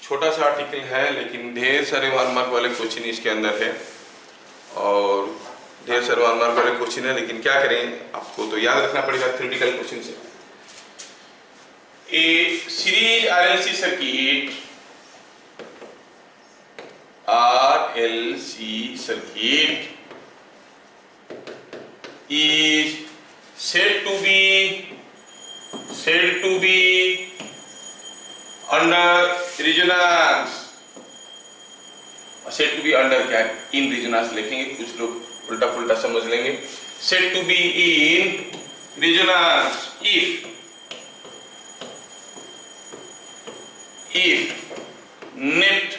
छोटा सा आर्टिकल है लेकिन ढेर सारे 1 मार्क वाले क्वेश्चन इसके अंदर है और ढेर सारे 1 मार्क वाले क्वेश्चन है, लेकिन क्या करें, आपको तो याद रखना पड़ेगा थ्योरेटिकल क्वेश्चन से। A series RLC circuit is said to be under resonance। said to be under क्या है, in resonance लिखेंगे, कुछ लोग उल्टा पुल्टा समझ लेंगे। said to be in resonance if net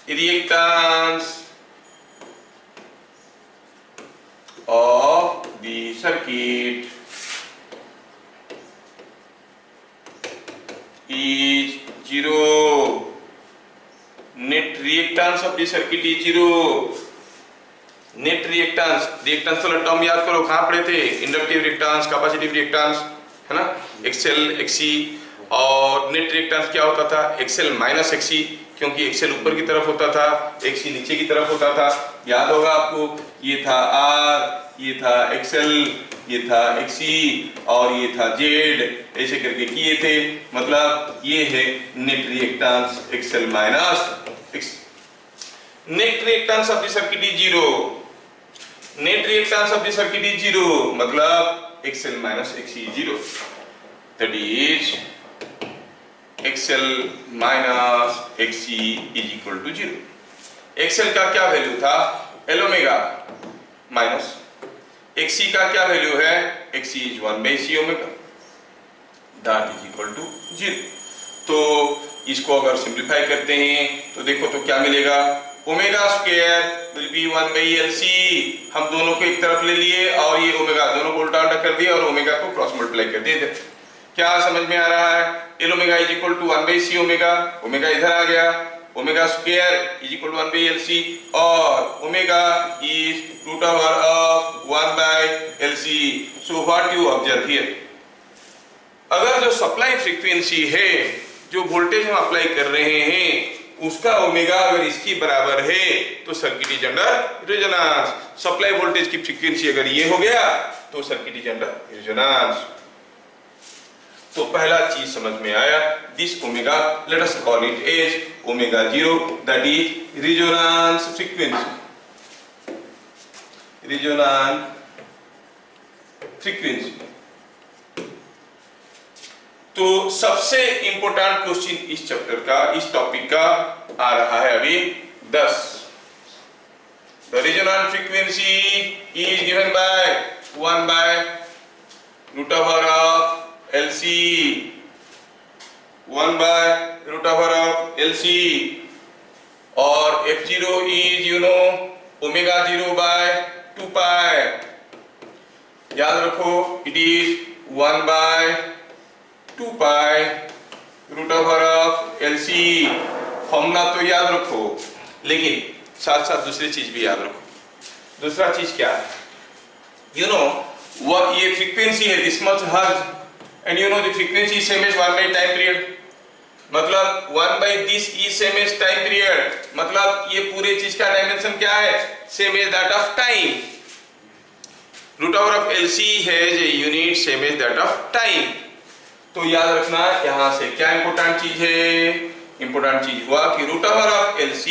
reactance of the circuit is 0। net reactance of the circuit is 0। Net reactance वाला टर्म याद करो, कहाँ पढ़े थे, इंडक्टिव रिएक्टेंस, कैपेसिटिव रिएक्टेंस, है ना, एक्सएल एक्सी। और नेट रिएक्टेंस क्या होता था, एक्सएल माइनस एक्सी, क्योंकि एक्सएल ऊपर की तरफ होता था, एक्सी नीचे की तरफ होता था। याद होगा आपको, ये था आर, ये था एक्सएल, ये था एक्सी और ये था जेड, ऐसे करके किए थे। मतलब ये है net reactance XL minus XC. Net reactance of the circuit is 0। Net reactance of the circuit is 0 मतलब XL minus XC 0, that is XL minus XC is equal to 0। XL का क्या वैल्यू था, एल ओमेगा, माइनस एक्सी का क्या value है, XC is 1/c omega, that is equal to 0। तो इसको अगर सिंप्लीफाई करते हैं तो देखो तो क्या मिलेगा, omega square will be 1/LC। हम दोनों को एक तरफ ले लिए और ये ओमेगा दोनों को उल्टा उल्टा कर दिया और ओमेगा को क्रॉस मल्टीप्लाई कर दिए। क्या समझ में आ रहा है, L omega is equal to 1/c omega, omega इधर आ गया, omega square is equal to 1/LC और omega is root over of 1/LC। So what you observe here, अगर जो सप्लाई फ्रीक्वेंसी है, जो वोल्टेज हम अप्लाई कर रहे हैं, उसका ओमेगा अगर इसकी बराबर है तो circuit is under resonance. Supply voltage की फ्रीक्वेंसी अगर ये हो गया तो सर्किट इज अंडर रेजोनेंस। तो पहला चीज समझ में आया, this omega let us call it as omega 0, that is resonance frequency. Resonance frequency. तो सबसे इंपॉर्टेंट क्वेश्चन इस चैप्टर का, इस टॉपिक का आ रहा है अभी 10। The resonance frequency is given by 1/√LC, 1/√LC और f0 is you know omega 0/2 पाई। याद रखो, it is 1/2 pi √LC। Formula तो याद रखो, लेकिन साथ साथ दूसरी चीज भी याद रखो। दूसरा चीज क्या है, यू नो what ये फ्रीक्वेंसी है this much hertz and you know the frequency same as 1 time period, मतलब 1 this is same as time period, मतलब ये पूरे चीज का डायमेंशन क्या है, same as that of time. √LC has a unit same as that of time. तो याद रखना, यहां से क्या इंपॉर्टेंट चीज है, इंपॉर्टेंट चीज हुआ कि √LC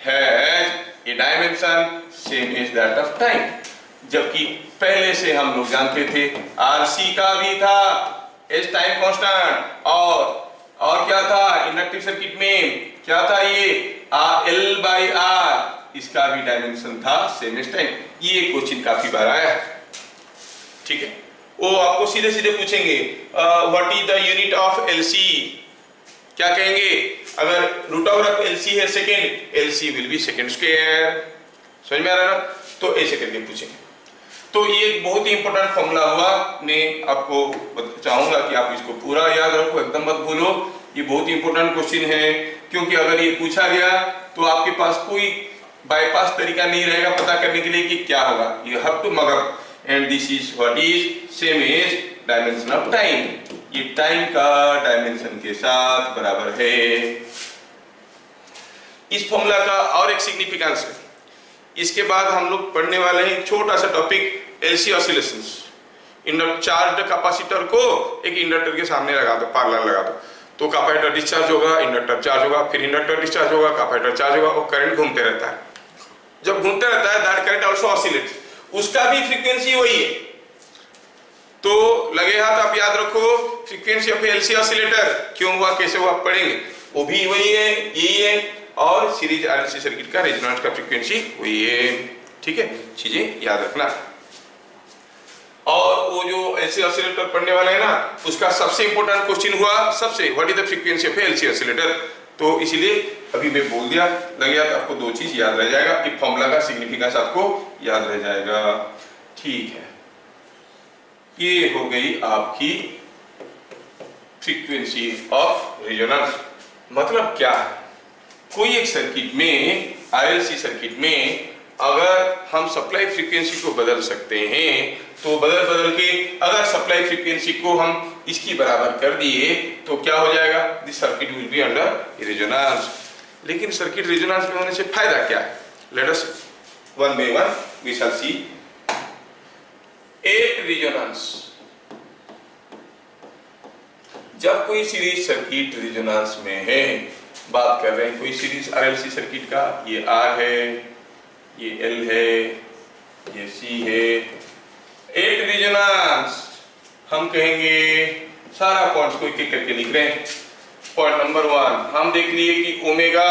has a dimension same as that of time, जबकि पहले से हम लोग जानते थे RC का भी था एज टाइम कांस्टेंट और क्या था इंडक्टिव सर्किट में, क्या था ये L/R, इसका भी डायमेंशन था सेम एज टाइम। ये क्वेश्चन काफी बार आया है, ठीक है। वो आपको सीधे सीधे पूछेंगे what is the unit of LC, क्या कहेंगे, अगर √LC है second, LC will be second square. समझ में आ रहा है ना, तो ऐसे करके पूछेंगे। तो ये एक बहुत ही इंपॉर्टेंट फॉर्मूला हुआ, मैं आपको चाहूंगा कि आप इसको पूरा याद रखो, एकदम मत भूलो। ये बहुत ही इंपॉर्टेंट क्वेश्चन है, क्योंकि अगर ये पूछा गया तो आपके पास कोई बाईपास तरीका नहीं रहेगा पता करने के लिए कि क्या होगा, you have to mug up and this is what is same as dimension of time. ये टाइम का डायमेंशन के साथ बराबर है। इस फॉर्मूला का और एक सिग्निफिकेंस है। इसके बाद हम लोग पढ़ने वाले हैं छोटा सा topic LC oscillations. Charge capacitor को एक इंडक्टर के सामने लगा दो, पैरेलल लगा दो, तो कैपेसिटर डिस्चार्ज होगा, इंडक्टर चार्ज होगा, फिर इंडक्टर डिस्चार्ज होगा, कैपेसिटर चार्ज होगा, और करंट घूमते रहता है। जब घूमते रहता है दैट करंट आल्सो ऑसिलेट्स, उसका भी फ्रीक्वेंसी वही है। तो लगे हाथ आप याद रखो, फ्रीक्वेंसी ऑफ एलसी ऑसिलेटर क्यों हुआ, कैसे हुआ पढ़ेंगे, वो भी वही है, यही है। और सीरीज आरएलसी सर्किट का रेजोनेंस का फ्रीक्वेंसी वही है। ठीक है, चीजें याद रखना। और वो जो एलसी ऑसिलेटर पढ़ने वाले हैं ना, उसका सबसे इंपॉर्टेंट क्वेश्चन हुआ सबसे, what is the frequency of LC oscillator. तो इसीलिए अभी मैं बोल दिया, लगे हाथ आपको दो चीज याद रह जाएगा, कि फॉर्मूला का सिग्निफिकेंस आपको याद रह जाएगा। ठीक है, ये हो गई आपकी फ्रीक्वेंसी ऑफ रेजोनेंस। मतलब क्या है, कोई एक सर्किट में, आरएलसी सर्किट में अगर हम सप्लाई फ्रीक्वेंसी को बदल सकते हैं, तो बदल के अगर सप्लाई फ्रीक्वेंसी को हम इसकी बराबर कर दिए तो क्या हो जाएगा, this circuit will be under resonance. लेकिन सर्किट रेजोनेंस में होने से फायदा क्या है, let us one by one we shall see. एक रेजोनेंस, जब कोई सीरीज सर्किट रेजोनेंस में है, बात कर रहे हैं कोई सीरीज आरएलसी सर्किट का, ये आर है, ये एल है, ये सी है। एक रेजोनेंस हम कहेंगे, सारा पॉइंट्स को एक एक करके लिख रहे हैं। पॉइंट नंबर 1 हम देख लिए कि ओमेगा,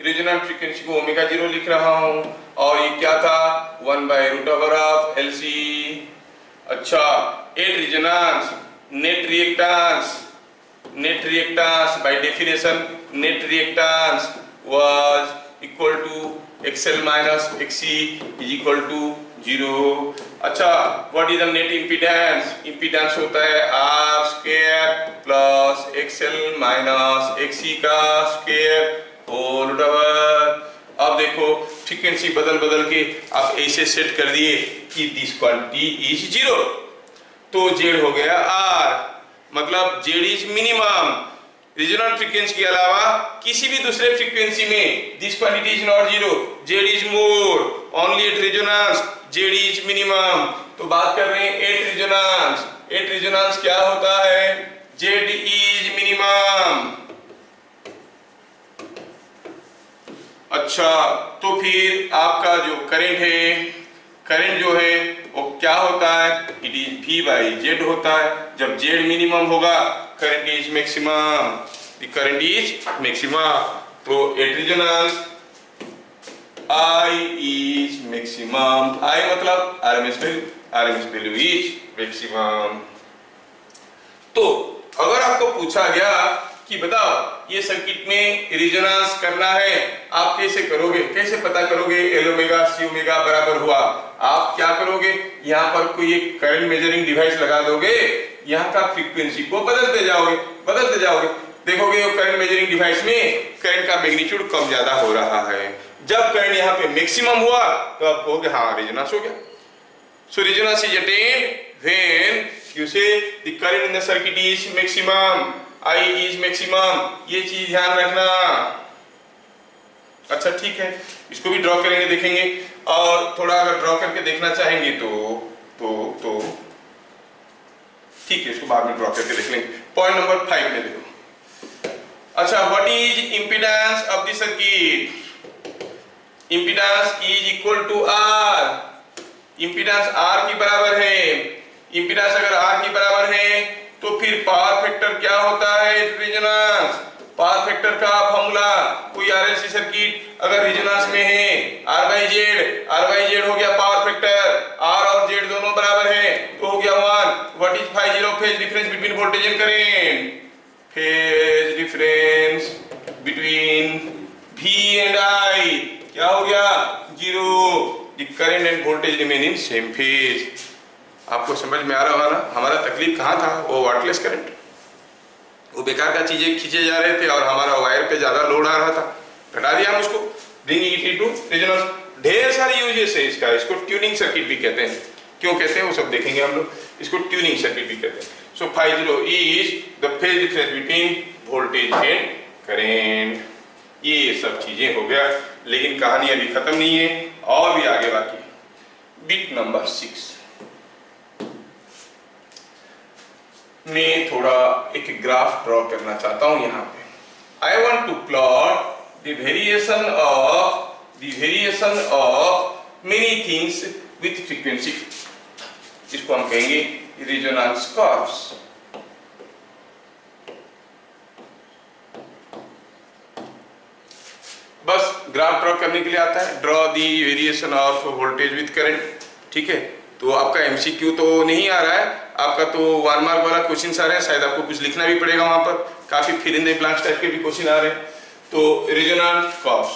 रेजोनेंट फ्रीक्वेंसी को ओमेगा 0 लिख रहा हूं, और ये क्या था, 1/√ओवर ऑफ एलसी। अच्छा, at resonance, net reactance by definition, net reactance was equal to XL minus XC is equal to 0. अच्छा, what is the net impedance? Impedance होता है R square plus XL minus XC का square whole over। अब देखो frequency बदल के आप ऐसे सेट कर दिए कि दिस क्वांटिटी इज 0, तो Z हो गया R, मतलब Z is minimum. Resonant frequency के अलावा किसी भी दूसरे फ्रीक्वेंसी में this quantity is not 0, Z is more, only at resonance Z is minimum. तो बात कर रहे हैं एट रेजोनेंस। एट रेजोनेंस क्या होता है, Z इज मिनिमम। अच्छा, तो फिर आपका जो करंट है, करंट जो है वो क्या होता है, इट इज V/Z होता है। जब Z मिनिमम होगा, current is maximum, the current is maximum. तो at resonance I is maximum, I मतलब RMS वैल्यू इज मैक्सिमम। तो अगर आपको पूछा गया कि बताओ ये सर्किट में रेजोनेंस करना है, आप कैसे करोगे, कैसे पता करोगे L ओमेगा C ओमेगा बराबर हुआ, आप क्या करोगे, यहाँ पर कोई एक करंट मेजरिंग डिवाइस लगा दोगे, यहाँ का फ्रीक्वेंसी को बदलते जाओगे, देखोगे करंट मेजरिंग डिवाइस में करंट का मैग्नीट्यूड कम ज्यादा हो रहा है। जब करंट यहाँ पे मैक्सिमम हुआ तो आप कहोगे हाँ रेजोनेंस हो गया। So resonance is attained when you say the current in the circuit is maximum, I is maximum, ये चीज ध्यान रखना। अच्छा ठीक है, इसको भी ड्रॉ करेंगे, देखेंगे, और थोड़ा अगर ड्रॉ करके देखना चाहेंगे तो ठीक है, इसको बाद में ड्रॉ करके देख लेंगे। पॉइंट नंबर 5 में देखो। अच्छा, what is impedance of the circuit, impedance is equal to R, impedance R की बराबर है। इंपीडेंस अगर R की बराबर है तो फिर पावर फैक्टर क्या होता है, रेजोनेंस। पावर फैक्टर का फॉर्मूला, कोई आरएलसी सर्किट अगर रेजोनेंस में है, R/Z हो गया पावर फैक्टर, R और Z दोनों बराबर है तो हो गया 1। What is ∅0, phase difference between voltage and current, phase difference between V and I क्या हो गया, 0। The current end voltage remain in same phase. आपको समझ में आ रहा होगा ना, हमारा तकलीफ कहाँ था, वो वाटलेस करंट, वो बेकार का चीजें खींचे जा रहे थे और हमारा वायर पे ज्यादा लोड आ रहा था, हटा दिया हम उसको, ब्रिंगिंग इट इनटू रेजोनेंस। ढेर सारी यूजेस है इसका, इसको ट्यूनिंग सर्किट भी कहते हैं। क्यों कहते हैं वो सब देखेंगे हम लोग, इसको ट्यूनिंग सर्किट भी कहते हैं। So phi 0 is the phase difference between voltage and current. ये सब चीजें हो गया, लेकिन कहानी अभी खत्म नहीं है, और भी आगे बाकी। बिट नंबर 6 मैं थोड़ा एक ग्राफ ड्रॉ करना चाहता हूं यहाँ पे। I want to plot the variation of many things with frequency. इसको हम कहेंगे रेजोनेंस कर्व्स। बस ग्राफ ड्रॉ करने के लिए आता है, draw the variation of voltage with current. ठीक है, तो आपका एमसीक्यू तो नहीं आ रहा है, आपका तो 1 मार्क वाला क्वेश्चन आ रहा है, शायद आपको कुछ लिखना भी पड़ेगा वहां पर, काफी फिर इन द ब्लैंक्स टाइप के भी क्वेश्चन आ रहे हैं। तो रेजोनेंस कर्व्स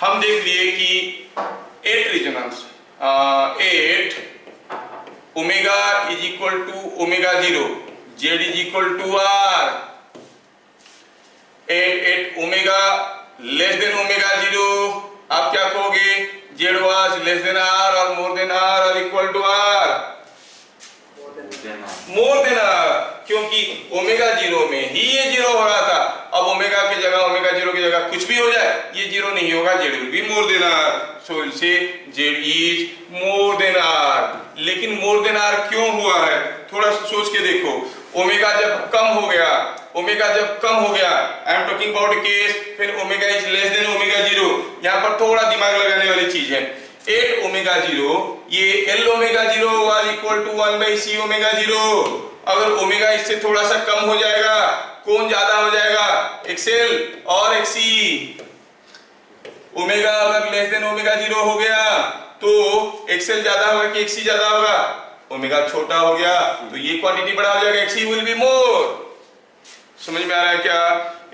हम देख लिए कि 8 resonance 8 omega is equal to omega 0, Z is equal to R, 8 omega less than omega 0, आप क्या कहोगे, Z was less than R और मोर देन आर और equal to R, more than R, क्योंकि ओमेगा 0 में ही ये 0 हो रहा था। अब ओमेगा की जगह, ओमेगा 0 की जगह कुछ भी हो जाए, ये 0 नहीं होगा, Z will be more than R. So will say Z is more than R. लेकिन मोर देन आर क्यों हुआ है, थोड़ा सोच के देखो। ओमेगा जब कम हो गया, ओमेगा जब कम हो गया, I am talking about case फिर omega is less than omega 0। यहाँ पर थोड़ा दिमाग लगाने वाली चीज है। 8 ओमेगा 0, ये L omega 0 was equal to 1 by C omega 0। अगर ओमेगा इससे थोड़ा सा कम हो जाएगा, कौन ज्यादा हो जाएगा, एक्सएल और एक्सी। ओमेगा अगर लेस देन ओमेगा 0 हो गया तो एक्सएल ज्यादा होगा कि एक्सी ज्यादा होगा, ओमेगा छोटा हो गया तो ये क्वांटिटी बड़ा हो जाएगा, एक्सी विल बी मोर। समझ में आ रहा है क्या?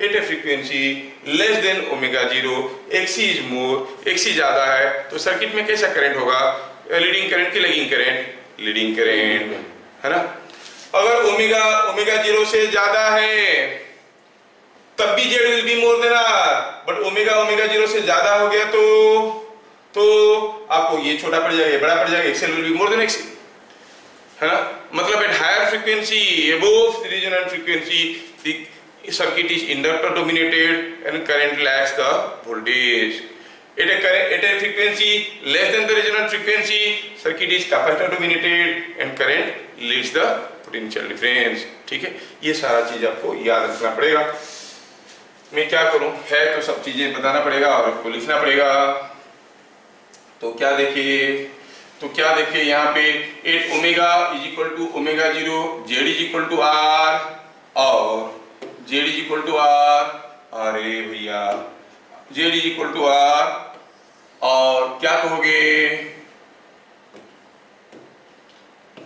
At a frequency less than omega 0, XC is more, XC ज्यादा है तो सर्किट में कैसा करंट होगा, लीडिंग करंट की लैगिंग करंट, लीडिंग करंट, है ना। अगर ओमेगा 0 से ज्यादा है तब भी Z will be more than R, but omega 0 से ज्यादा हो गया तो आपको ये छोटा पड़ जाएगा, ये बड़ा पड़ जाएगा, XL will be more than XC, है ना। मतलब at higher frequency above the resonant frequency the circuit is inductor dominated and current lags the voltage. At a frequency less than the resonant frequency, circuit is capacitor dominated and current leads the potential difference. ठीक है, ये सारा चीज आपको याद रखना पड़ेगा। मैं क्या करूं, है तो सब चीजें बताना पड़ेगा और आपको लिखना पड़ेगा। तो क्या देखिए यहाँ पे 8 omega is equal to omega 0, Z is equal to R और Z is equal to R, अरे भैया Z is equal to R और क्या कहोगे,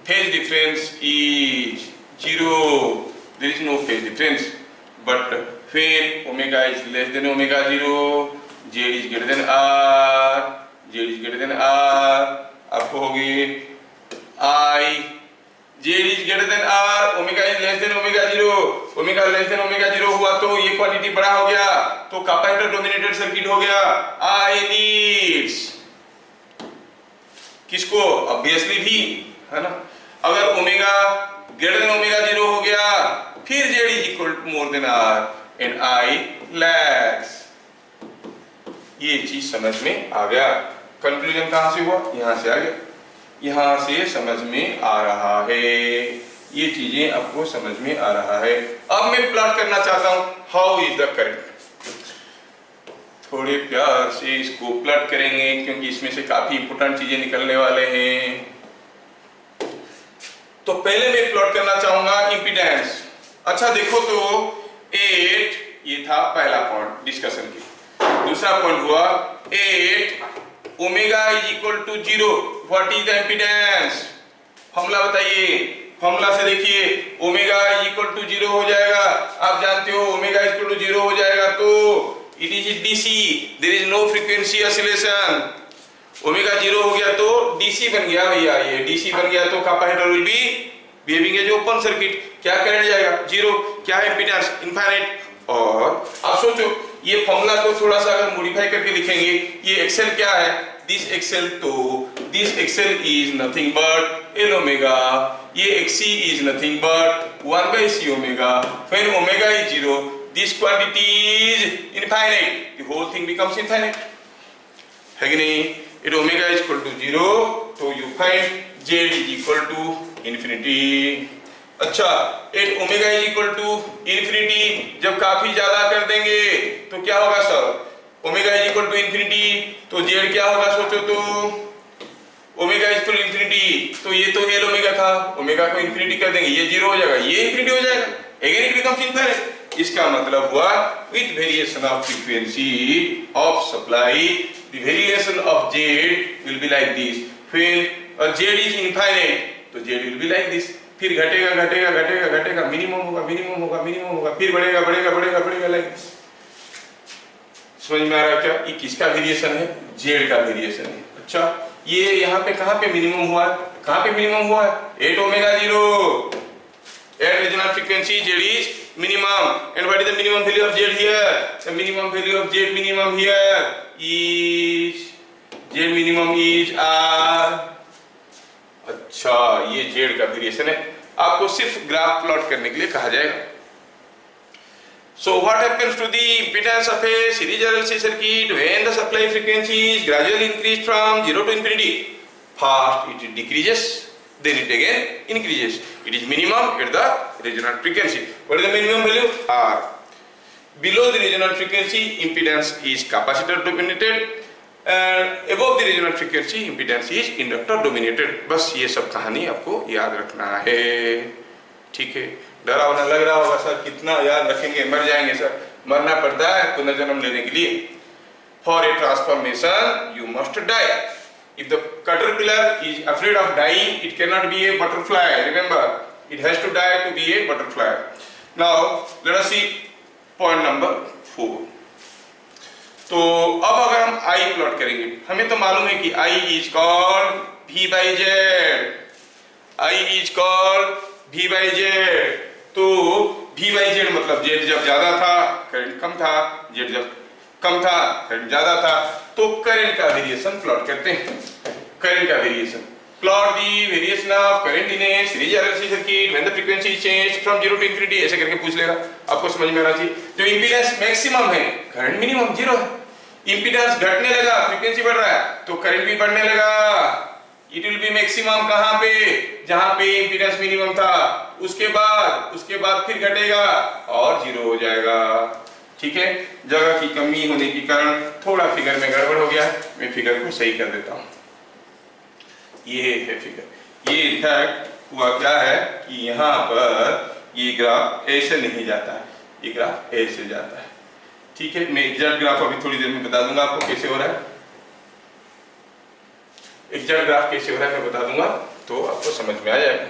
phase difference is 0, there is no phase difference, but when omega is less than omega 0, Z is greater than R, Z is greater than R, आप कहोगे I Z is greater than R, omega is less than omega 0, omega less than omega 0 हुआ तो ये quantity बड़ा हो गया तो capacitor dominated circuit हो गया। आई नीड्स किसको, ऑब्वियसली भी, है ना। अगर ओमेगा ग्रेटर देन ओमेगा 0 हो गया फिर Z is equal to more than R and I lags. ये चीज समझ में आ गया। कंक्लूजन कहां से हुआ, यहां से आ गया, यहां से समझ में आ रहा है, ये चीजें आपको समझ में आ रहा है। अब मैं प्लॉट करना चाहता हूं हाउ इज द करंट। थोड़े प्यार से इसको प्लॉट करेंगे क्योंकि इसमें से काफी इंपोर्टेंट चीजें निकलने वाले हैं। तो पहले मैं प्लॉट करना चाहूंगा इंपीडेंस। अच्छा देखो तो 8, ये था पहला पॉइंट डिस्कशन की। दूसरा पॉइंट हुआ 8 omega is equal to 0, what is the impedance, formula बताइए। फॉर्मूला से देखिए ओमेगा इज इक्वल टू 0 हो जाएगा, आप जानते हो ओमेगा इज इक्वल टू 0 हो जाएगा तो it is DC, there is no frequency oscillation. Omega 0 हो गया तो डीसी बन गया भैया, ये डीसी बन गया तो capacitor will be behaving as open circuit, क्या करंट जाएगा 0, क्या है इंपीडेंस इनफाइनाइट। और आप सोचो ये फॉर्मूला को थोड़ा सा अगर मॉडिफाई करके लिखेंगे, ये एक्सेल क्या है, दिस एक्सेल, तो this XL is nothing but L omega ये xc is nothing but 1 by c omega. When omega is 0, this quantity is infinite. The whole thing becomes infinite. है कि नहीं? If omega is equal to 0, तो you find z is equal to infinity. अच्छा, at omega is equal to infinity जब काफी ज्यादा कर देंगे तो क्या होगा sir? Omega is equal to infinity तो जेड क्या होगा सोचो तो? Omega is equal to infinity तो ये तो एल ओमेगा था, ओमेगा को इन्फिनिटी कर देंगे, ये जीरो हो जाएगा, ये इन्फिनिटी हो जाएगा, अगेन इट बिकम्स इनफाइनाइट। इसका मतलब हुआ with variation of frequency of supply the variation of Z will be like this. When Z is infinite तो Z will be like this, फिर घटेगा घटेगा घटेगा घटेगा, मिनिमम होगा मिनिमम होगा मिनिमम होगा, फिर बढ़ेगा बढ़ेगा बढ़ेगा बढ़ेगा लाइक दिस। समझ में आ रहा है क्या? ये किसका वेरिएशन है? जेड का वेरिएशन है। अच्छा, ये यहाँ पे कहाँ पे मिनिमम हुआ है? कहाँ पे मिनिमम हुआ है? At omega 0 at resonant frequency z is minimum, and what is the minimum value of z here? The minimum value of z minimum here is z minimum is r। अच्छा, ये z का variation है, आपको सिर्फ graph plot करने के लिए कहा जाएगा। So what happens to the impedance of a series RLC circuit when the supply frequency is gradually increased from 0 to infinity? First it decreases, then it again increases. It is minimum at the resonant frequency. What is the minimum value? R. Below the resonant frequency, impedance is capacitor dominated, and above the resonant frequency, impedance is inductor dominated. बस ये सब कहानी आपको याद रखना है, ठीक है? डरावना लग रहा होगा सर, कितना याद रखेंगे, मर जाएंगे सर। मरना पड़ता है पुनर्जन्म लेने के लिए। For a transformation, you must die. If the caterpillar is afraid of dying, it cannot be a butterfly. Remember, it has to die to be a butterfly. Now, let us see point number 4. तो अब अगर हम I plot करेंगे, हमें तो मालूम है कि I is called V by Z. I is called V by Z. तो V by Z मतलब Z जब ज्यादा था करंट कम था, Z जब कम था करंट ज्यादा था, तो करंट का वेरिएशन प्लॉट करते हैं। करंट का variation plot the variation of current in a series RLC circuit when the frequency is changed from 0 to infinity, ऐसे करके पूछ लेगा, आपको समझ में आना चाहिए। जो इंपीडेंस मैक्सिमम है, करंट मिनिमम 0 है। इंपीडेंस घटने लगा, फ्रीक्वेंसी बढ़ रहा है, तो करंट भी बढ़ने लगा। इट विल बी मैक्सिमम कहां पे? जहां पे इंपीडेंस मिनिमम था। उसके बाद फिर घटेगा और 0 हो जाएगा, ठीक है? जगह की कमी होने के कारण थोड़ा फिगर में गड़बड़ हो गया है, मैं फिगर को सही कर देता हूं। ये है फिगर। ये इनफैक्ट हुआ क्या है कि यहाँ पर ये ग्राफ ऐसे नहीं जाता है, ये ग्राफ ऐसे जाता है, ठीक है? मैं एग्जैक्ट ग्राफ अभी थोड़ी देर में बता दूंगा आपको कैसे हो रहा है। एग्जैक्ट ग्राफ कैसे हो रहा है मैं बता दूंगा, तो आपको समझ में आ जाएगा,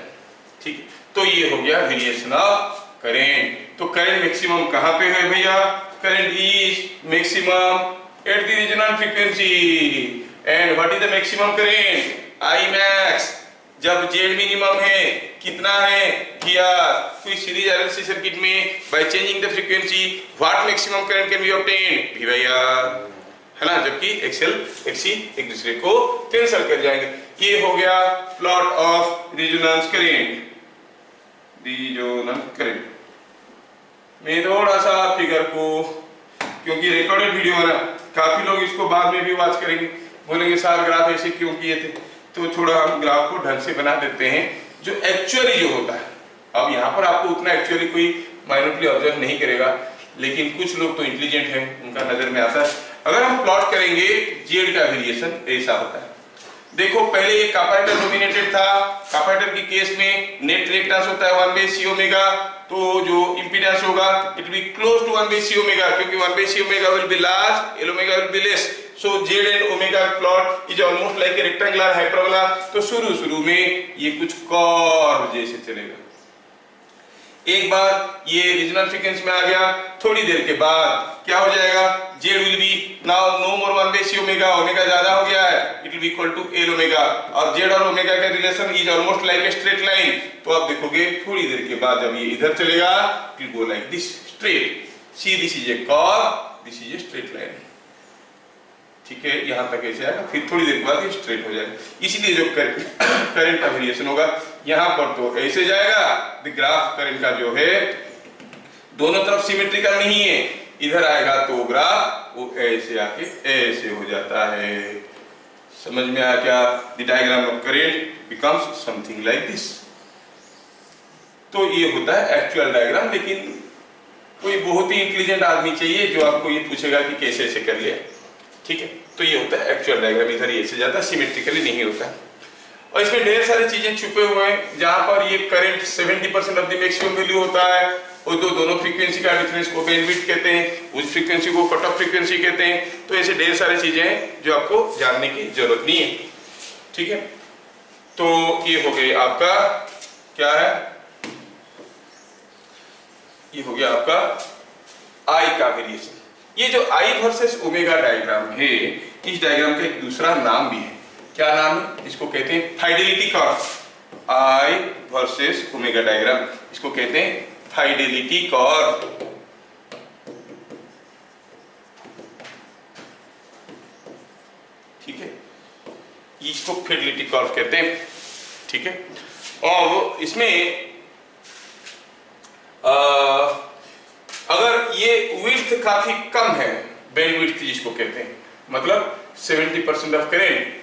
ठीक है? तो ये हो गया वेरिएशन ऑफ करंट। तो करंट मैक्सिमम कहां पे है भैया? Current is maximum at the resonant frequency, and what is the maximum current? I max. जब जेड मिनिमम है, कितना है? VR। कोई सीरीज आरएलसी सर्किट में by changing the frequency what maximum current can be obtained? V by R, है ना? जबकि XL XC एक दूसरे को कैंसिल कर जाएंगे। ये हो गया plot of resonance current, resonance current. मैं थोड़ा सा फिगर को, क्योंकि रिकॉर्डेड वीडियो है ना, काफी लोग इसको बाद में भी वॉच करेंगे, बोलेंगे सर ग्राफ ऐसे क्यों किए थे, तो थोड़ा हम ग्राफ को ढंग से बना देते हैं जो एक्चुअली जो होता है। अब यहाँ पर आपको उतना एक्चुअली कोई माइन्यूटली ऑब्जर्व नहीं करेगा, लेकिन कुछ लोग तो इंटेलिजेंट हैं, उनका नजर में आता है। अगर हम प्लॉट करेंगे जेड का वेरिएशन ऐसा होता है। देखो पहले ये कैपेसिटर डोमिनेटेड था, कैपेसिटर के केस में नेट रिएक्टेंस होता है 1 by c ओमेगा, तो जो इंपीडेंस होगा it will be close to 1 by c omega, क्योंकि 1 by c omega will be large, L omega will be less, so Z and omega plot is almost like a rectangular hyperbola. तो शुरू में ये कुछ curve जैसे चलेगा। एक बार ये रीजनल फ्रीक्वेंसी में आ गया, थोड़ी देर के बाद क्या हो जाएगा? Z will be now no more 1 by c omega, omega ज्यादा हो गया है, it will be equal to L omega, और जेड और ओमेगा का relation is almost like a straight line. तो आप देखोगे थोड़ी देर के बाद जब ये इधर चलेगा it will go like this straight, see this is a curve, this is a straight line, ठीक है? यहां तक ऐसे आएगा, फिर थोड़ी देर के बाद ये स्ट्रेट हो जाएगा। इसलिए जो करंट का वेरिएशन होगा यहाँ पर तो ऐसे जाएगा, द ग्राफ करंट का जो है दोनों तरफ सिमेट्रिकल नहीं है, इधर आएगा तो ग्राफ वो ऐसे आके ऐसे हो जाता है। समझ में आया क्या? The diagram of current becomes something like this. तो ये होता है एक्चुअल डायग्राम, लेकिन कोई बहुत ही इंटेलिजेंट आदमी चाहिए जो आपको ये पूछेगा कि कैसे ऐसे कर लिया। ठीक है, तो ये होता है एक्चुअल डायग्राम, इधर ये ऐसे जाता है, सिमेट्रिकली नहीं होता। और इसमें ढेर सारी चीजें छुपे हुए हैं, जहां पर ये current 70% of the maximum value होता है, और दोनों फ्रीक्वेंसी का डिफरेंस को बैंडविड्थ कहते हैं, उस फ्रीक्वेंसी को कट ऑफ फ्रीक्वेंसी कहते हैं। तो ऐसे ढेर सारी चीजें हैं जो आपको जानने की जरूरत नहीं है। ठीक है, तो ये हो गया आपका क्या है, ये हो गया आपका आई का वेरिएशन। ये जो आई वर्सेस ओमेगा डायग्राम है, इस डायग्राम का एक दूसरा नाम भी है। क्या नाम है? इसको कहते हैं फाइडेलिटी कर्व। आई वर्सेस ओमेगा डायग्राम, इसको कहते हैं फाइडेलिटी कर्व। ठीक है, इसको फाइडेलिटी कर्व कहते हैं। ठीक है, और इसमें अगर ये विड्थ काफी कम है, बैंड विड्थ जिसको कहते हैं, मतलब 70% ऑफ करंट,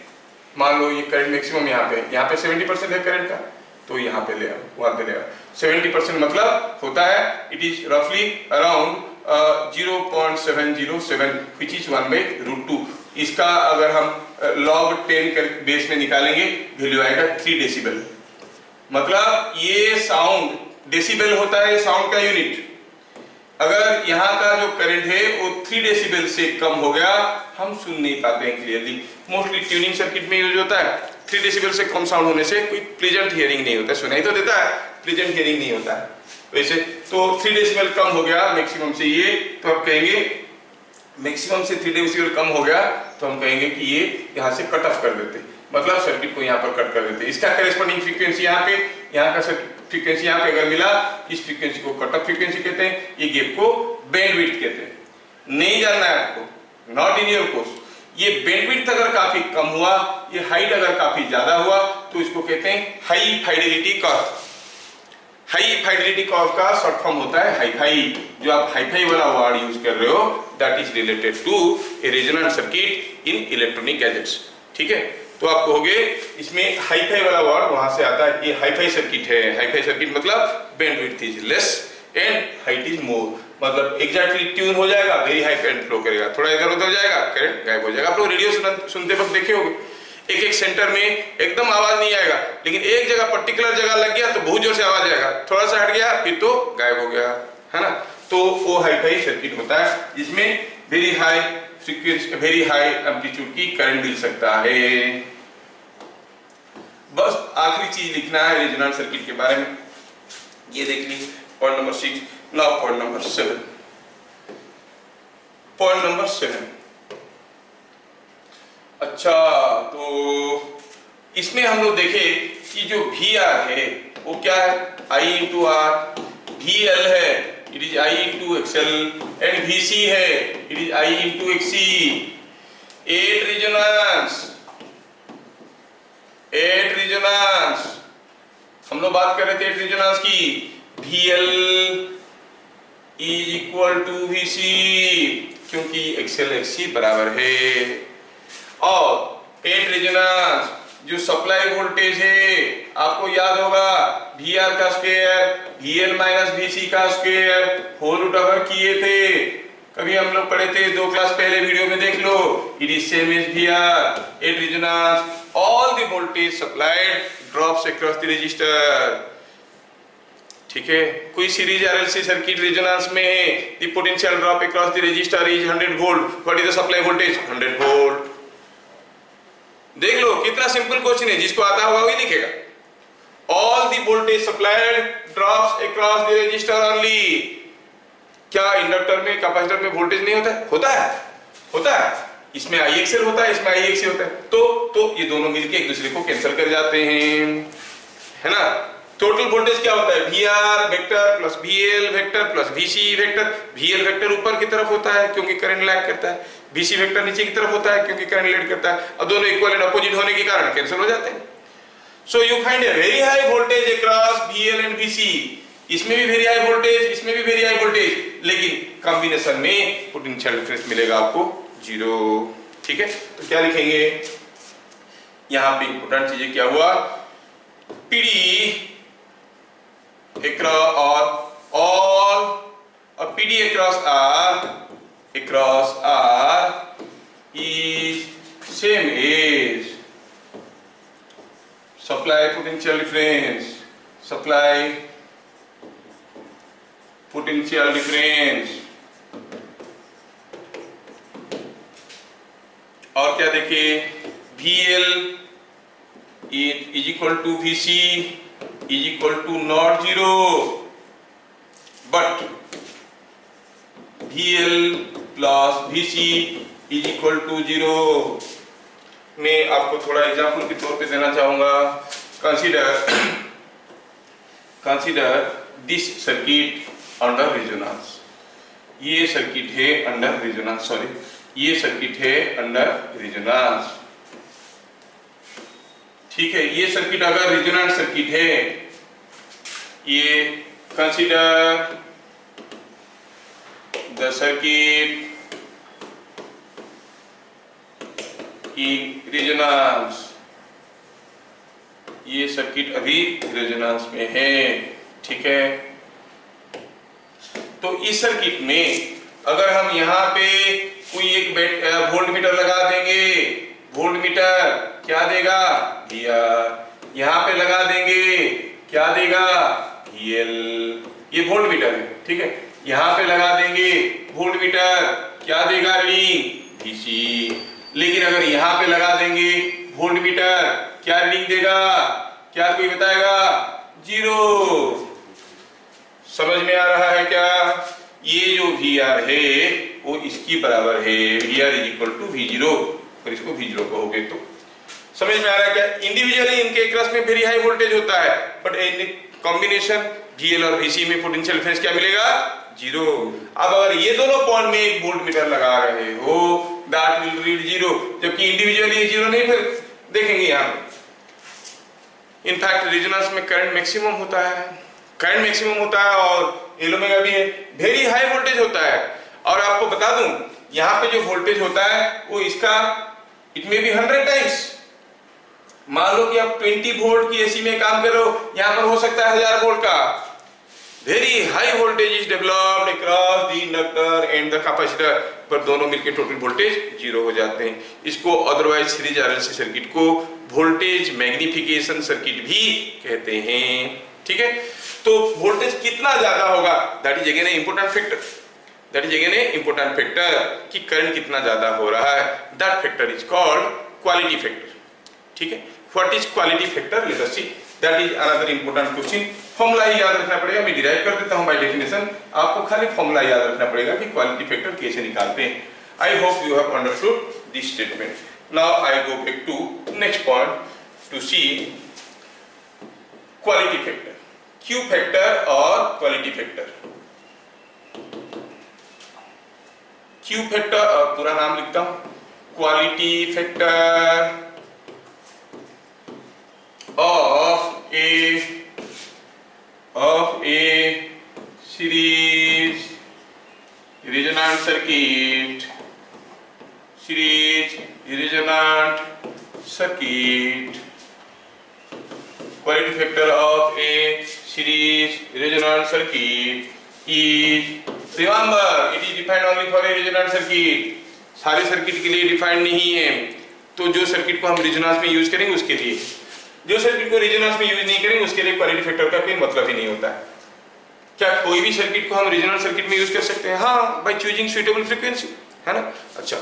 मान लो ये करंट मैक्सिमम यहाँ पे 70% है करंट का, तो यहाँ पे ले आओ, वहां पे ले आओ। 70% मतलब होता है इट इज रफली अराउंड 0.707 विच इज 1/√2। इसका अगर हम log 10 कर बेस में निकालेंगे, वैल्यू आएगा 3 डेसिबल। मतलब ये साउंड, डेसिबल होता है साउंड का यूनिट। अगर यहाँ का जो करंट है वो 3 डेसिबल से कम हो गया, हम सुन नहीं पाते हैं क्लियरली। मोस्टली ट्यूनिंग सर्किट में यूज होता है। 3 डेसिबल से कम साउंड होने से कोई प्लेजेंट हियरिंग नहीं होता, सुनाई तो देता है, प्लेजेंट हियरिंग नहीं होता है। वैसे तो 3 डेसिबल कम हो गया मैक्सिमम से ये, तो आप कहेंगे मैक्सिमम से 3 डेसिबल कम हो गया, तो हम कहेंगे कि ये यहाँ से कट ऑफ कर देते, मतलब सर्किट को यहाँ पर कट कर देते। इसका करेस्पॉन्डिंग फ्रीक्वेंसी यहाँ पे, यहाँ का फ्रीक्वेंसी यहाँ पे अगर मिला, इस फ्रीक्वेंसी को कट ऑफ फ्रीक्वेंसी कहते हैं, ये गैप को बैंडविड्थ कहते हैं। नहीं जानना है आपको, नॉट इन योर कोर्स। ये बैंडविड्थ अगर काफी कम हुआ, ये हाइट अगर काफी ज्यादा हुआ, तो इसको कहते हैं high fidelity curve. High fidelity curve का शॉर्ट फॉर्म होता है हाई-फाई। जो आप हाई-फाई वाला वर्ड यूज कर रहे हो, that is related to a resonant circuit in electronic gadgets. ठीक है, तो आप कहोगे इसमें हाई-फाई वाला वर्ड वहां से आता है, ये हाई-फाई सर्किट है। हाई-फाई सर्किट मतलब bandwidth is less and height is more, मतलब एग्जैक्टली ट्यून हो जाएगा, वेरी हाई करंट फ्लो करेगा, थोड़ा इधर उधर जाएगा, करंट गायब हो जाएगा। आप लोग रेडियो सुनते वक्त देखे होंगे, एक सेंटर में एकदम आवाज नहीं आएगा, लेकिन एक जगह पर्टिकुलर जगह लग गया तो बहुत जोर से आवाज आएगा, थोड़ा सा हट गया फिर तो गायब हो गया, है ना। तो वो हाई-फाई सर्किट होता है जिसमें very high frequency, very high amplitude की करंट मिल सकता है। बस आखिरी चीज लिखना है रेजोनेंट सर्किट के बारे में, ये देख लीजिए point number 6। Now point number 7। Point number 7, अच्छा तो इसमें हम लोग देखे कि जो VR है वो क्या है, I into R, VL है it is I into XL, and VC है it is I into XC। 8 resonance, हम लोग बात कर रहे थे 8 रेजोनेंस की। VL is equal to VC, क्योंकि XL XC बराबर है। और 8 रेजोनेंस जो सप्लाई वोल्टेज है, आपको याद होगा VR का स्क्वायर VL माइनस VC का स्क्वायर होल रूट ओवर किए थे, कभी हम लोग पढ़े थे 2 क्लास पहले, वीडियो में देख लो। It is same as VR। 8 resonance, all the voltage supplied drops across the resistor. ठीक है, कोई सीरीज RLC सर्किट रेजोनेंस में है, the potential drop across the resistor is 100 volt, what is the supply voltage 100 volt. देख लो कितना simple question है, जिसको आता होगा वही लिखेगा। All the voltage supplied drops across the register only. क्या इंडक्टर में, कैपेसिटर में वोल्टेज नहीं होता है? होता है। इसमें IXL होता है, इसमें IXC होता है, तो ये दोनों मिलके एक दूसरे को कैंसिल कर जाते हैं, है ना। टोटल वोल्टेज क्या होता है, VR vector plus VL vector plus VC vector. VL vector ऊपर की तरफ होता है क्योंकि करंट लैग करता है, VC वेक्टर नीचे की तरफ होता है क्योंकि करंट लीड करता है, और दोनों इक्वल एंड अपोजिट होने के कारण कैंसिल हो जाते हैं। So you find a very high voltage across VL and VC, इसमें भी वेरी हाई वोल्टेज, इसमें भी वेरी हाई वोल्टेज, लेकिन कॉम्बिनेशन में पोटेंशियल डिफरेंस मिलेगा आपको 0। ठीक है, तो क्या लिखेंगे यहां पे इंपॉर्टेंट चीजें क्या हुआ, PD across or all PD across R is same as supply potential difference, supply potential difference। और क्या देखिए, VL is equal to VC is equal to not 0, but VL plus VC is equal to 0। मैं आपको थोड़ा example के तौर पे देना चाहूंगा। Consider this circuit under resonance, ये सर्किट है अंडर रेजोनेंस, सॉरी ये सर्किट है अंडर रेजोनेंस। ठीक है, ये सर्किट अगर रेजोनेंट सर्किट है, ये consider the circuit in resonance, ये सर्किट अभी रेजोनेंस में है। ठीक है, तो इस सर्किट में अगर हम यहाँ पे कोई एक वोल्ट मीटर लगा देंगे, वोल्ट मीटर क्या देगा VR, यहाँ पे लगा देंगे क्या देगा VL, ये वोल्ट मीटर है। ठीक है, यहाँ पे लगा देंगे वोल्ट मीटर क्या देगा रीडिंग VC, लेकिन अगर यहाँ पे लगा देंगे वोल्ट मीटर क्या रीडिंग देगा, क्या कोई बताएगा 0। समझ में आ रहा है क्या, ये जो VR है वो इसकी बराबर है, VR is equal to V0, और इसको V0 कहोगे तो समझ में आ रहा है क्या। इंडिविजुअली इनके क्रॉस में वेरी हाई वोल्टेज होता है, बट इन कॉम्बिनेशन VL और VC में पोटेंशियल डिफरेंस क्या मिलेगा 0। अब अगर ये दोनों पॉइंट में एक वोल्ट मीटर लगा रहे हो, दैट विल रीड 0, जबकि इंडिविजुअली ये 0 नहीं। फिर देखेंगे यहाँ इनफैक्ट रेजोनेंस में करंट मैक्सिमम होता है, करंट मैक्सिमम होता है और एल ओमेगा भी है, वेरी हाई वोल्टेज होता है। और आपको बता दूं यहाँ पे जो वोल्टेज होता है वो इसका इट मे बी 100 टाइम्स। मान लो कि आप 20 वोल्ट की एसी में काम कर रहे हो, यहाँ पर हो सकता है 1000 वोल्ट का। Very high voltage is developed across the inductor and the capacitor, पर दोनों मिलकर टोटल वोल्टेज 0 हो जाते हैं। इसको अदरवाइज सीरीज RLC सर्किट को वोल्टेज मैग्निफिकेशन सर्किट भी कहते हैं। ठीक है, तो वोल्टेज कितना ज्यादा होगा, that is again important factor, that is again important factor कि करंट कितना ज्यादा हो रहा है, that factor is called quality factor. ठीक है, what is quality factor, let us see, that is another important question. Formula ही याद रखना पड़ेगा, मैं डिराइव कर देता हूं बाय डेफिनेशन, आपको खाली फॉर्मूला याद रखना पड़ेगा कि क्वालिटी फैक्टर कैसे निकालते हैं। I hope you have understood this statement. Now I go back to next point to see quality factor, Q factor और क्वालिटी फैक्टर। Q फैक्टर पूरा नाम लिखता हूं, quality factor of a series resonant circuit, series resonant circuit, quality factor of a series resonant circuit is, remember it is defined only for a resonant circuit, सारे circuit के लिए defined नहीं है। तो जो सर्किट को हम रेजोनेंस में यूज करेंगे उसके लिए, जो सर्किट को रेजोनेंस में यूज नहीं करेंगे उसके लिए क्वालिटी फैक्टर का कोई मतलब ही नहीं होता है। क्या कोई भी सर्किट को हम रेजोनेंट सर्किट में यूज कर सकते हैं? हाँ, बाय चूजिंग सुइटेबल फ्रीक्वेंसी, है ना। अच्छा,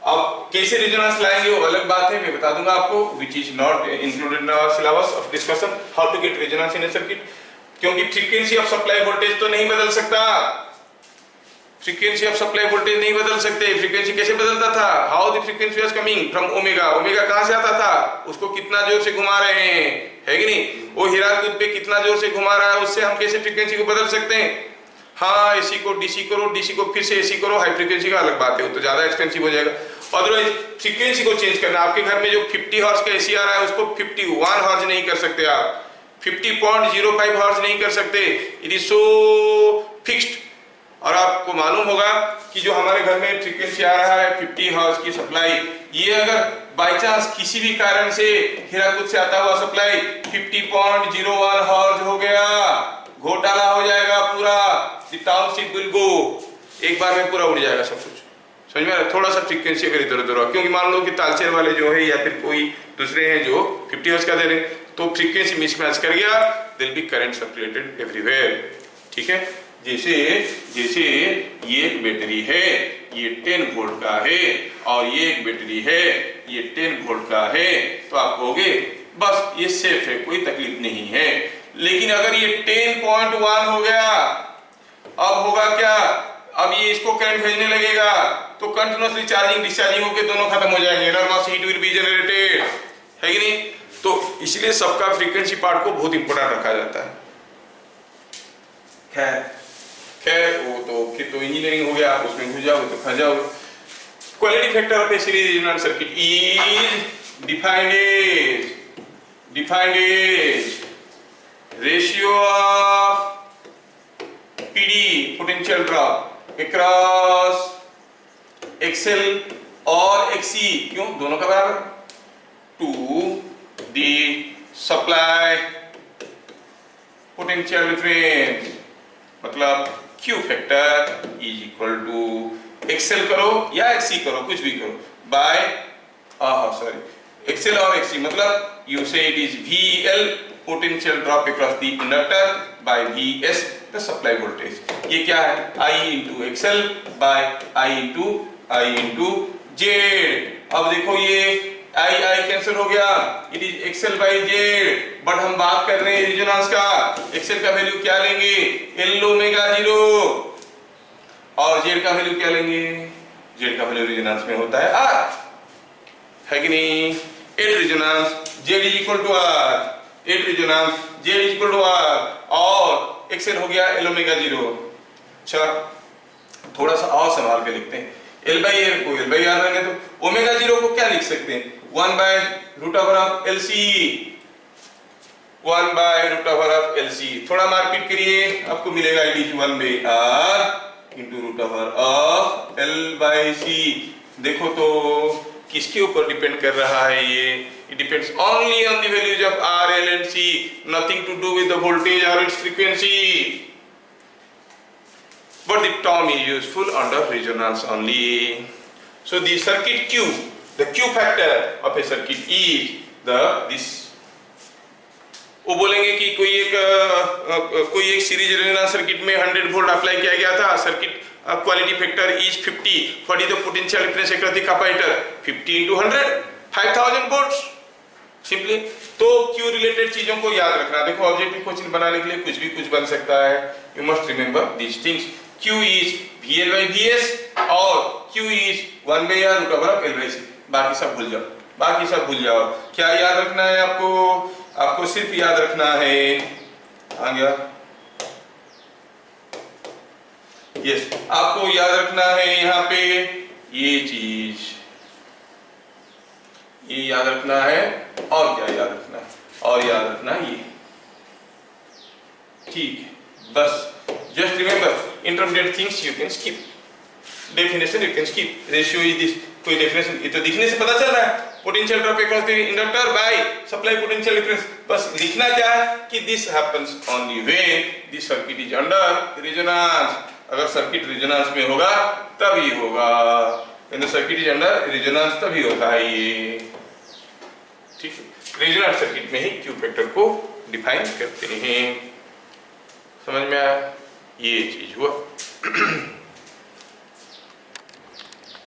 अब कैसे रेजोनेंस लाएंगे वो अलग बात है, मैं बता दूंगा आपको, which is not included in our syllabus of discussion, how to get resonance in a circuit। क्योंकि फ्रीक्वेंसी ऑफ सप्लाई वोल्टेज तो नहीं बदल सकता, फ्रीक्वेंसी ऑफ सप्लाई वोल्टेज नहीं बदल सकते। फ्रीक्वेंसी कैसे बदलता था, how the frequency was coming from omega, omega कहां से आता था, उसको कितना जोर से घुमा रहे हैं, है कि नहीं, वो हीराकुद पे कितना जोर से घुमा रहा है, उससे हम कैसे फ्रीक्वेंसी को बदल सकते हैं। हाँ, एसी को डीसी करो, डीसी को फिर से एसी करो, हाई फ्रीक्वेंसी का अलग बात है, वो तो ज्यादा एक्सपेंसिव हो जाएगा। अदरवाइज फ्रीक्वेंसी को चेंज करना। आपके घर में जो 50 हर्ट्ज का एसी आ रहा है उसको 51 हर्ट्ज नहीं कर सकते आप, 50.05 हर्ट्ज नहीं कर सकते, इट इज सो फिक्स्ड। और आपको मालूम होगा कि जो हमारे घर में फ्रीक्वेंसी आ रहा है 50 हर्ट्ज की सप्लाई, ये अगर बाय चांस किसी भी कारण से हीराकुद से आता हुआ सप्लाई 50.01 हर्ट्ज हो गया, घोटाला हो जाएगा पूरा, द टाउनशिप विल गो, एक बार में पूरा उड़ जाएगा सब कुछ। समझ में आ रहा है? थोड़ा सा फ्रीक्वेंसी अगर इधर उधर हो, क्योंकि मान लो कि तालचेर वाले जो है या फिर कोई दूसरे हैं जो 50 हर्ट्ज का दे रहे, तो फ्रीक्वेंसी मिसमैच कर गया, there will be current circulated everywhere. ठीक है, जैसे जैसे ये एक बैटरी है, ये 10 वोल्ट का है, और ये एक बैटरी है, ये 10 वोल्ट का है, तो आप कहोगे बस ये सेफ है, कोई तकलीफ नहीं है। लेकिन अगर ये 10.1 हो गया, अब होगा क्या? अब ये इसको करंट भेजने लगेगा, तो कंटिन्यूअसली चार्जिंग डिस्चार्जिंग होकर दोनों खत्म हो जाएंगे, एनर्मस हीट विल बी जनरेटेड, है कि नहीं? तो इसलिए सबका फ्रीक्वेंसी पार्ट को बहुत इंपॉर्टेंट रखा जाता है। खैर वो तो फिर तो इंजीनियरिंग हो गया, उसमें घुस जाओगे तो फंस जाओगे। Quality factor of a series resonance circuit is defined as ratio of PD potential drop across XL और एक्सी, क्यों दोनों का बराबर, to the supply potential difference, मतलब Q factor is equal to XL करो या एक्सी करो, कुछ भी करो, बाय सॉरी एक्सएल और एक्सी, मतलब you say it is VL potential drop across the inductor by VS the supply voltage. ये क्या है? I into XL by I into Z। अब देखो ये I कैंसिल हो गया, it is XL by Z, but हम बात कर रहे हैं रेजोनेंस का। एक्सएल का वैल्यू क्या लेंगे? L ओमेगा 0, और जेड का वैल्यू क्या लेंगे? जेड का वैल्यू रेजोनेंस में होता है R, है कि नहीं? At resonance Z is equal to R, at resonance Z is equal to R, और एक्सएल हो गया L ओमेगा 0। अच्छा, थोड़ा सा और संभाल के लिखते हैं, L बाई R को L बाई R रहेंगे तो ओमेगा 0 को क्या लिख सकते हैं? 1 by root over of LC, 1 by root over of LC। थोड़ा मारपीट करिए, आपको मिलेगा it is 1 by R into root over of L by C। देखो तो किसके ऊपर डिपेंड कर रहा है ये? It depends only on the values of R, L and C, nothing to do with the voltage और its frequency. But the term is useful under resonance only. So the circuit Q, the Q factor of a circuit is this. वो बोलेंगे कि कोई एक series resonance circuit में 100 volt apply किया गया था, circuit quality factor is 50, what is the potential difference across the capacitor? 50 into 100, 5000 volts simply. तो Q रिलेटेड चीजों को याद रखना। देखो ऑब्जेक्टिव क्वेश्चन बनाने के लिए कुछ बन सकता है, you must remember these things. Q is VL by VS और Q is 1 by R root over L by C। बाकी सब भूल जाओ। क्या याद रखना है आपको? आपको सिर्फ याद रखना है, आ गया यस, आपको याद रखना है यहाँ पे ये चीज, ये याद रखना है, और क्या याद रखना है? और याद रखना ये, ठीक है, बस। Just remember, intermediate things you can skip. Definition you can skip. Ratio is this. कोई definition ये तो दिखने से पता चल रहा है, potential drop across the inductor by supply potential difference। बस लिखना क्या है कि this happens only when the circuit is under resonance। अगर सर्किट रेजोनेंस में होगा तभी होगा, when the circuit is under resonance तभी होता है ये, ठीक है। रेजोनेंस सर्किट में ही Q फैक्टर को डिफाइन करते हैं। समझ में आया? ये चीज हुआ।